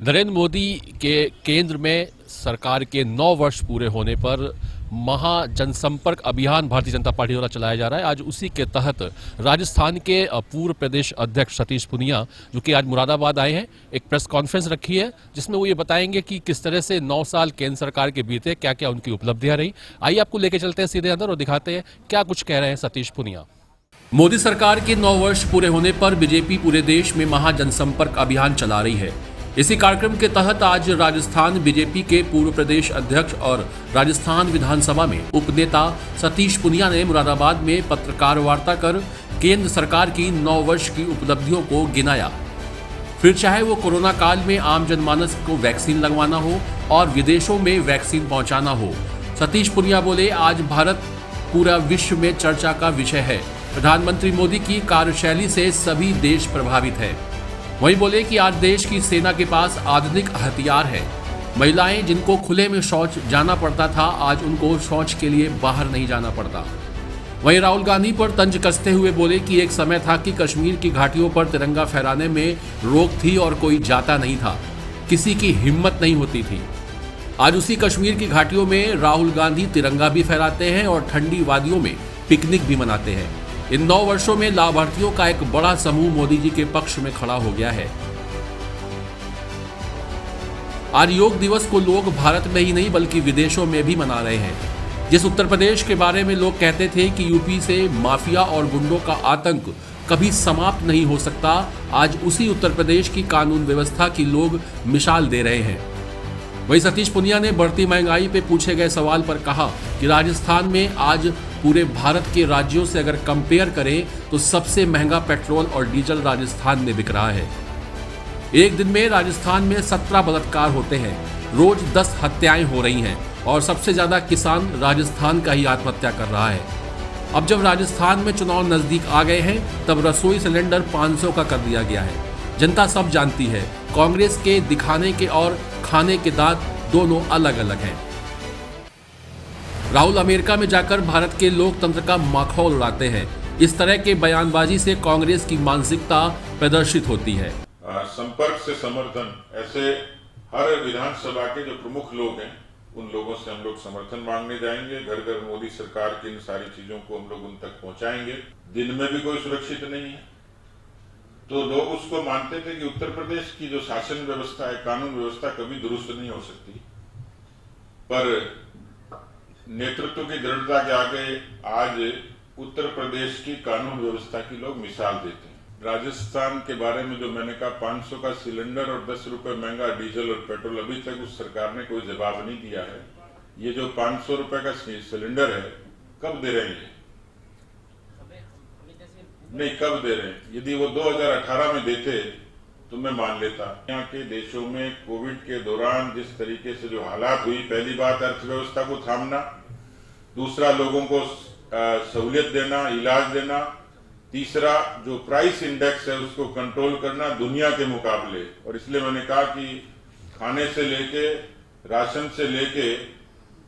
नरेंद्र मोदी के केंद्र में सरकार के 9 वर्ष पूरे होने पर महा जनसंपर्क अभियान भारतीय जनता पार्टी द्वारा चलाया जा रहा है। आज उसी के तहत राजस्थान के पूर्व प्रदेश अध्यक्ष सतीश पुनिया, जो कि आज मुरादाबाद आए हैं, एक प्रेस कॉन्फ्रेंस रखी है जिसमें वो ये बताएंगे कि किस तरह से 9 साल केंद्र सरकार के बीते, क्या क्या उनकी उपलब्धियां रही। आइए आपको लेके चलते हैं सीधे अंदर और दिखाते हैं क्या कुछ कह रहे हैं सतीश पुनिया। मोदी सरकार के 9 वर्ष पूरे होने पर बीजेपी पूरे देश में महा जनसंपर्क अभियान चला रही है। इसी कार्यक्रम के तहत आज राजस्थान बीजेपी के पूर्व प्रदेश अध्यक्ष और राजस्थान विधानसभा में उपनेता सतीश पुनिया ने मुरादाबाद में पत्रकार वार्ता कर केंद्र सरकार की 9 वर्ष की उपलब्धियों को गिनाया। फिर चाहे वो कोरोना काल में आम जनमानस को वैक्सीन लगवाना हो और विदेशों में वैक्सीन पहुंचाना हो, सतीश पुनिया बोले, आज भारत पूरा विश्व में चर्चा का विषय है। प्रधानमंत्री मोदी की कार्यशैली से सभी देश प्रभावित है। वहीं बोले कि आज देश की सेना के पास आधुनिक हथियार है। महिलाएं जिनको खुले में शौच जाना पड़ता था, आज उनको शौच के लिए बाहर नहीं जाना पड़ता। वहीं राहुल गांधी पर तंज कसते हुए बोले कि एक समय था कि कश्मीर की घाटियों पर तिरंगा फहराने में रोक थी और कोई जाता नहीं था, किसी की हिम्मत नहीं होती थी। आज उसी कश्मीर की घाटियों में राहुल गांधी तिरंगा भी फहराते हैं और ठंडी वादियों में पिकनिक भी मनाते हैं। इन 9 वर्षों में लाभार्थियों का एक बड़ा समूह मोदी जी के पक्ष में खड़ा हो गया है। आज योग दिवस को लोग भारत में ही नहीं बल्कि विदेशों में भी मना रहे हैं। जिस उत्तर प्रदेश के बारे में लोग कहते थे कि यूपी से माफिया और गुंडों का आतंक कभी समाप्त नहीं हो सकता, आज उसी उत्तर प्रदेश की कानून व्यवस्था की लोग मिसाल दे रहे हैं। वहीं सतीश पुनिया ने बढ़ती महंगाई पे पूछे गए सवाल पर कहा कि राजस्थान में आज पूरे भारत के राज्यों से अगर कंपेयर करें तो सबसे महंगा पेट्रोल और डीजल राजस्थान में बिक रहा है। एक दिन में राजस्थान में 17 बलात्कार होते हैं, रोज 10 हत्याएं हो रही हैं और सबसे ज्यादा किसान राजस्थान का ही आत्महत्या कर रहा है। अब जब राजस्थान में चुनाव नजदीक आ गए हैं, तब रसोई सिलेंडर 500 का कर दिया गया है। जनता सब जानती है, कांग्रेस के दिखाने के और खाने के दांत दोनों अलग अलग हैं। राहुल अमेरिका में जाकर भारत के लोकतंत्र का माखौल उड़ाते हैं। इस तरह के बयानबाजी से कांग्रेस की मानसिकता प्रदर्शित होती है। संपर्क से समर्थन, ऐसे हर विधानसभा के जो प्रमुख लोग हैं उन लोगों से हम लोग समर्थन मांगने जाएंगे। घर घर मोदी सरकार की इन सारी चीजों को हम लोग उन तक पहुंचाएंगे। दिन में भी कोई सुरक्षित नहीं है, तो लोग उसको मानते थे कि उत्तर प्रदेश की जो शासन व्यवस्था है, कानून व्यवस्था कभी दुरुस्त नहीं हो सकती, पर नेतृत्व की दृढ़ता के आगे आज उत्तर प्रदेश की कानून व्यवस्था की लोग मिसाल देते हैं। राजस्थान के बारे में जो मैंने कहा, 500 का सिलेंडर और 10 रुपए महंगा डीजल और पेट्रोल, अभी तक उस सरकार ने कोई जवाब नहीं दिया है। ये जो 500 रुपए का सिलेंडर है, कब दे रहे हैं? नहीं, कब दे रहे हैं? यदि वो 2018 में देते तो मैं मान लेता। यहाँ के देशों में कोविड के दौरान जिस तरीके से जो हालात हुई, पहली बात अर्थव्यवस्था को थामना, दूसरा लोगों को सहूलियत देना, इलाज देना, तीसरा जो प्राइस इंडेक्स है उसको कंट्रोल करना दुनिया के मुकाबले। और इसलिए मैंने कहा कि खाने से लेके, राशन से लेके,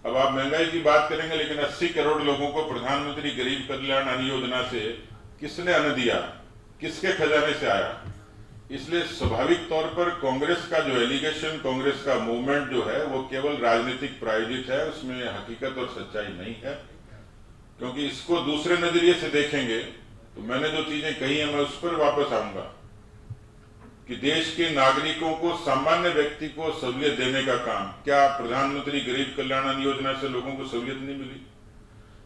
अब आप महंगाई की बात करेंगे, लेकिन 80 करोड़ लोगों को प्रधानमंत्री गरीब कल्याण अन्न योजना से किसने अन्न दिया, किसके खजाने से आया? इसलिए स्वाभाविक तौर पर कांग्रेस का जो एलिगेशन, कांग्रेस का मूवमेंट जो है वो केवल राजनीतिक प्रायोजित है, उसमें हकीकत और सच्चाई नहीं है। क्योंकि इसको दूसरे नजरिए से देखेंगे तो मैंने जो चीजें कही है मैं उस पर वापस आऊंगा कि देश के नागरिकों को, सामान्य व्यक्ति को सहूलियत देने का काम, क्या प्रधानमंत्री गरीब कल्याण अन्न योजना से लोगों को सहूलियत नहीं मिली?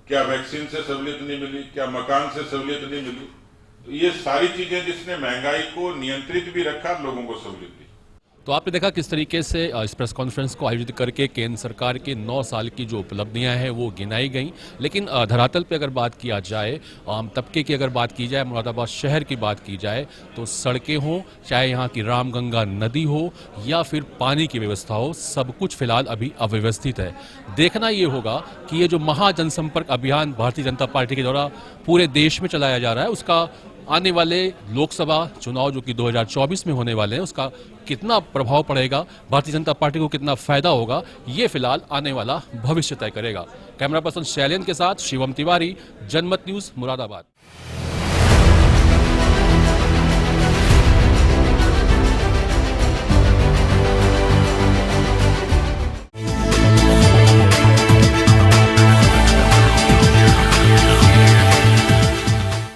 क्या वैक्सीन से सहूलियत नहीं मिली? क्या मकान से सहूलियत नहीं मिली? तो ये सारी चीजें जिसने महंगाई को नियंत्रित भी रखा, लोगों को सहूलियत दी। तो आपने देखा किस तरीके से इस प्रेस कॉन्फ्रेंस को आयोजित करके केंद्र सरकार के 9 साल की जो उपलब्धियां हैं वो गिनाई गई। लेकिन धरातल पे अगर बात किया जाए, आम तबके की अगर बात की जाए, मुरादाबाद शहर की बात की जाए, तो सड़कें हों, चाहे यहाँ की रामगंगा नदी हो या फिर पानी की व्यवस्था हो, सब कुछ फिलहाल अभी अव्यवस्थित है। देखना ये होगा कि ये जो महा जनसंपर्क अभियान भारतीय जनता पार्टी के द्वारा पूरे देश में चलाया जा रहा है, उसका आने वाले लोकसभा चुनाव जो कि 2024 में होने वाले हैं, उसका कितना प्रभाव पड़ेगा, भारतीय जनता पार्टी को कितना फायदा होगा, ये फिलहाल आने वाला भविष्य तय करेगा। कैमरा पर्सन शैलेंद्र के साथ शिवम तिवारी, जनमत न्यूज, मुरादाबाद।